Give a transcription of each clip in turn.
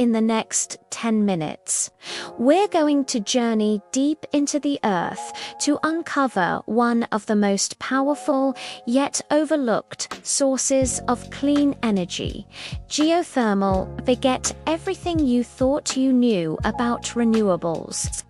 in the next 10 minutes. We're going to journey deep into the earth to uncover one of the most powerful yet overlooked sources of clean energy. Geothermal. Forget everything you thought you knew about renewables.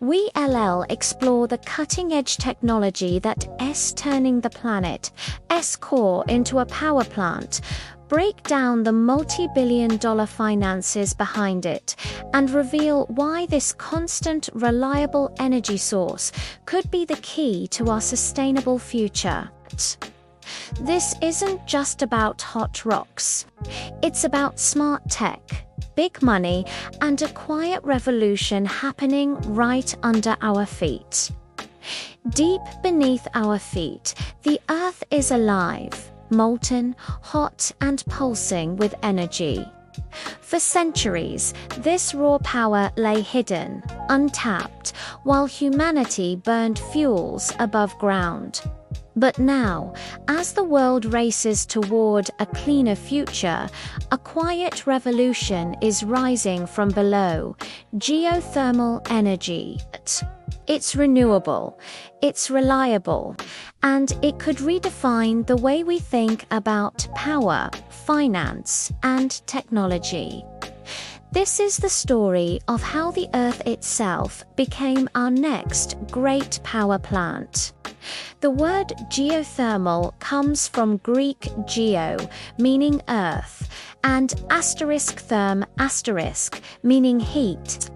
We'll explore the cutting-edge technology that is turning the planet's core into a power plant, break down the multi-billion-dollar finances behind it, and reveal why this constant, reliable energy source could be the key to our sustainable future. This isn't just about hot rocks. It's about smart tech, big money, and a quiet revolution happening right under our feet. Deep beneath our feet, the Earth is alive, molten, hot, and pulsing with energy. For centuries, this raw power lay hidden, untapped, while humanity burned fuels above ground. But now, as the world races toward a cleaner future, a quiet revolution is rising from below: geothermal energy. It's renewable, it's reliable, and it could redefine the way we think about power, finance, and technology. This is the story of how the Earth itself became our next great power plant. The word geothermal comes from Greek geo, meaning earth, and therm, meaning heat.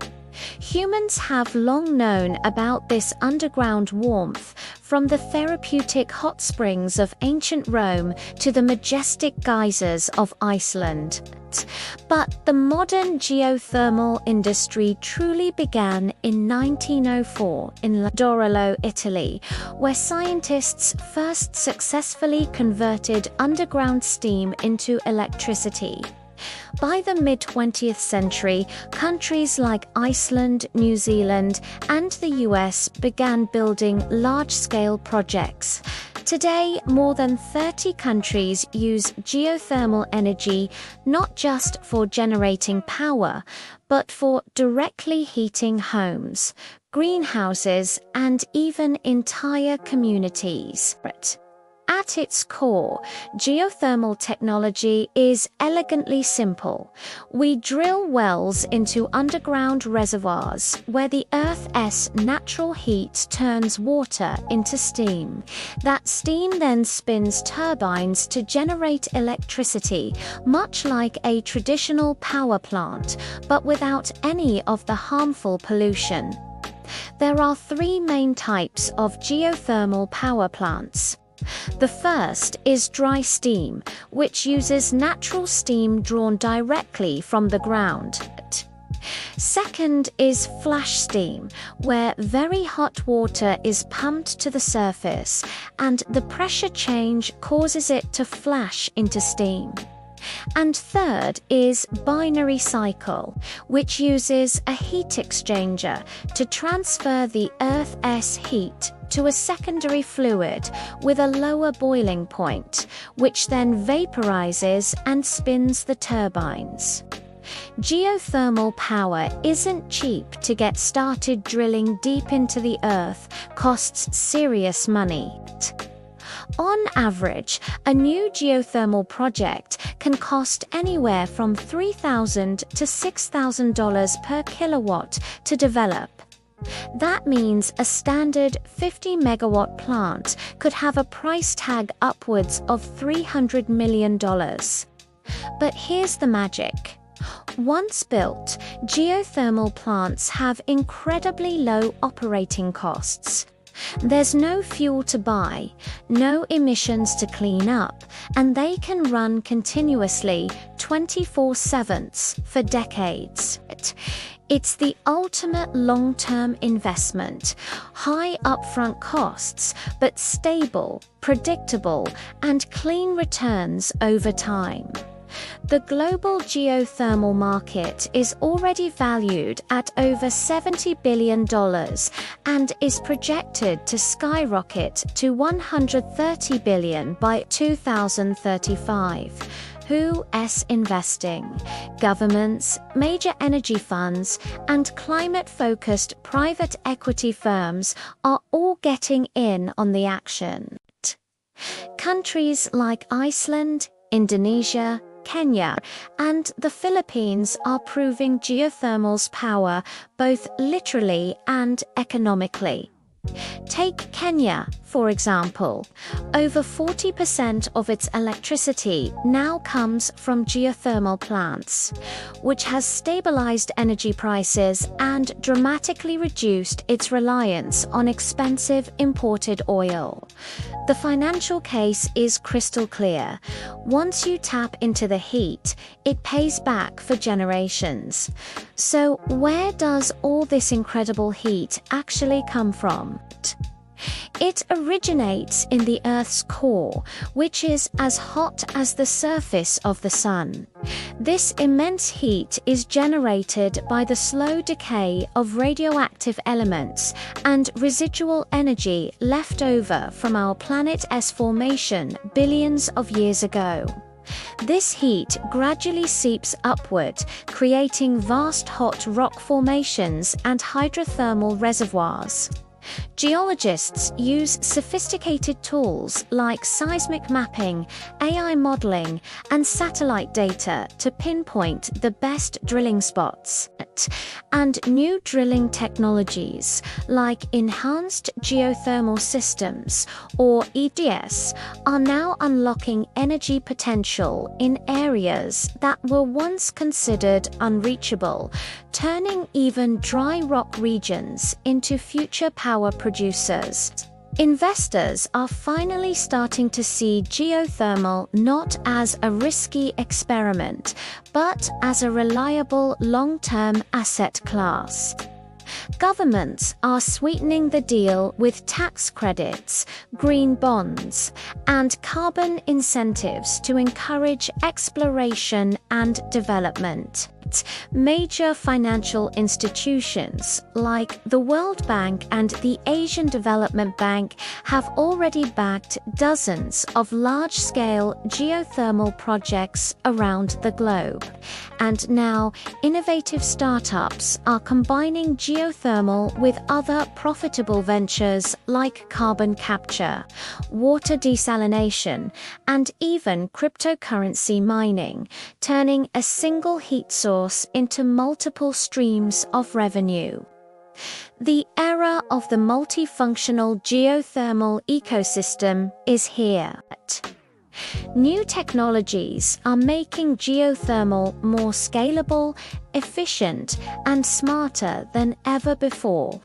Humans have long known about this underground warmth, from the therapeutic hot springs of ancient Rome to the majestic geysers of Iceland. But the modern geothermal industry truly began in 1904 in Dorolo, Italy, where scientists first successfully converted underground steam into electricity. By the mid-20th century, countries like Iceland, New Zealand, and the US began building large-scale projects. Today, more than 30 countries use geothermal energy not just for generating power, but for directly heating homes, greenhouses, and even entire communities. At its core, geothermal technology is elegantly simple. We drill wells into underground reservoirs where the Earth's natural heat turns water into steam. That steam then spins turbines to generate electricity, much like a traditional power plant, but without any of the harmful pollution. There are three main types of geothermal power plants. The first is dry steam, which uses natural steam drawn directly from the ground. Second is flash steam, where very hot water is pumped to the surface, and the pressure change causes it to flash into steam. And third is binary cycle, which uses a heat exchanger to transfer the Earth's heat to a secondary fluid with a lower boiling point, which then vaporizes and spins the turbines. Geothermal power isn't cheap. To get started, drilling deep into the earth costs serious money. On average, a new geothermal project can cost anywhere from $3,000 to $6,000 per kilowatt to develop. That means a standard 50-megawatt plant could have a price tag upwards of $300 million. But here's the magic. Once built, geothermal plants have incredibly low operating costs. There's no fuel to buy, no emissions to clean up, and they can run continuously 24/7 for decades. It's the ultimate long-term investment. High upfront costs, but stable, predictable, and clean returns over time. The global geothermal market is already valued at over $70 billion and is projected to skyrocket to $130 billion by 2035. Who's investing? Governments, major energy funds, and climate-focused private equity firms are all getting in on the action. Countries like Iceland, Indonesia, Kenya, and the Philippines are proving geothermal's power both literally and economically. Take Kenya, for example. Over 40% of its electricity now comes from geothermal plants, which has stabilized energy prices and dramatically reduced its reliance on expensive imported oil. The financial case is crystal clear. Once you tap into the heat, it pays back for generations. So where does all this incredible heat actually come from? It originates in the Earth's core, which is as hot as the surface of the sun. This immense heat is generated by the slow decay of radioactive elements and residual energy left over from our planet's formation billions of years ago. This heat gradually seeps upward, creating vast hot rock formations and hydrothermal reservoirs. Geologists use sophisticated tools like seismic mapping, AI modeling, and satellite data to pinpoint the best drilling spots. And new drilling technologies like enhanced geothermal systems, or EDS, are now unlocking energy potential in areas that were once considered unreachable, turning even dry rock regions into future power producers. Investors are finally starting to see geothermal not as a risky experiment, but as a reliable long-term asset class. Governments are sweetening the deal with tax credits, green bonds, and carbon incentives to encourage exploration and development. Major financial institutions like the World Bank and the Asian Development Bank have already backed dozens of large-scale geothermal projects around the globe. And now, innovative startups are combining geothermal with other profitable ventures like carbon capture, water desalination, and even cryptocurrency mining, turning a single heat source into multiple streams of revenue. The era of the multifunctional geothermal ecosystem is here. New technologies are making geothermal more scalable, efficient, and smarter than ever before.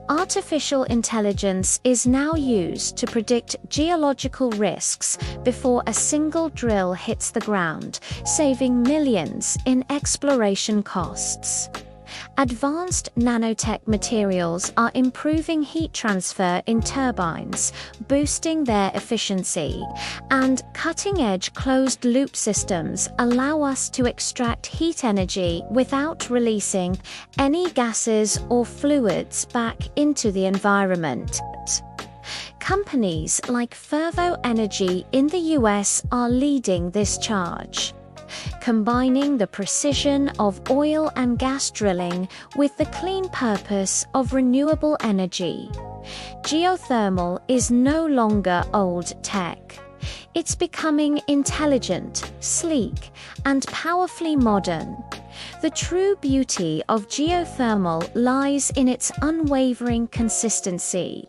Artificial intelligence is now used to predict geological risks before a single drill hits the ground, saving millions in exploration costs. Advanced nanotech materials are improving heat transfer in turbines, boosting their efficiency, and cutting-edge closed-loop systems allow us to extract heat energy without releasing any gases or fluids back into the environment. Companies like Fervo Energy in the US are leading this charge, combining the precision of oil and gas drilling with the clean purpose of renewable energy. Geothermal is no longer old tech. It's becoming intelligent, sleek, and powerfully modern. The true beauty of geothermal lies in its unwavering consistency.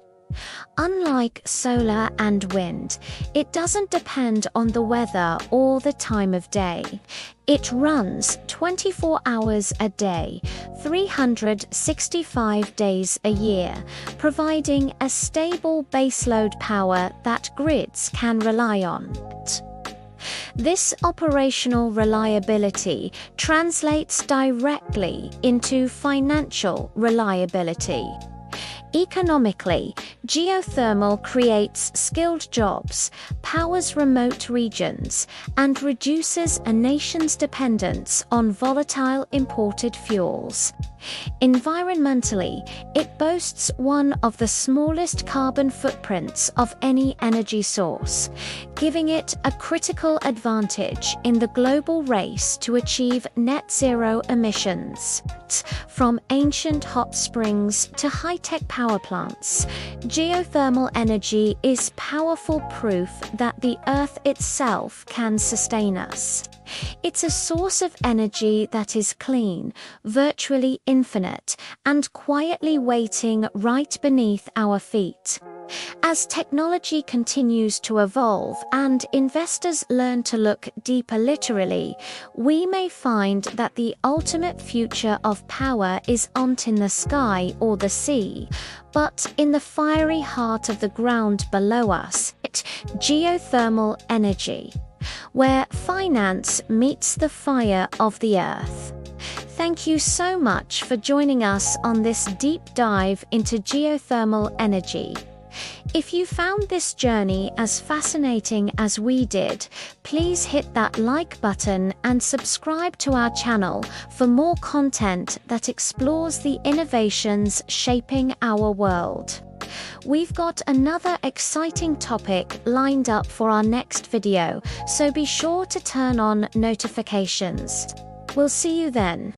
Unlike solar and wind, it doesn't depend on the weather or the time of day. It runs 24 hours a day, 365 days a year, providing a stable baseload power that grids can rely on. This operational reliability translates directly into financial reliability. Economically, geothermal creates skilled jobs, powers remote regions, and reduces a nation's dependence on volatile imported fuels. Environmentally, it boasts one of the smallest carbon footprints of any energy source, giving it a critical advantage in the global race to achieve net zero emissions. From ancient hot springs to high-tech power plants, geothermal energy is powerful proof that the Earth itself can sustain us. It's a source of energy that is clean, virtually infinite, and quietly waiting right beneath our feet. As technology continues to evolve and investors learn to look deeper literally, we may find that the ultimate future of power isn't in the sky or the sea, but in the fiery heart of the ground below us, geothermal energy, where finance meets the fire of the earth. Thank you so much for joining us on this deep dive into geothermal energy. If you found this journey as fascinating as we did, please hit that like button and subscribe to our channel for more content that explores the innovations shaping our world. We've got another exciting topic lined up for our next video, so be sure to turn on notifications. We'll see you then.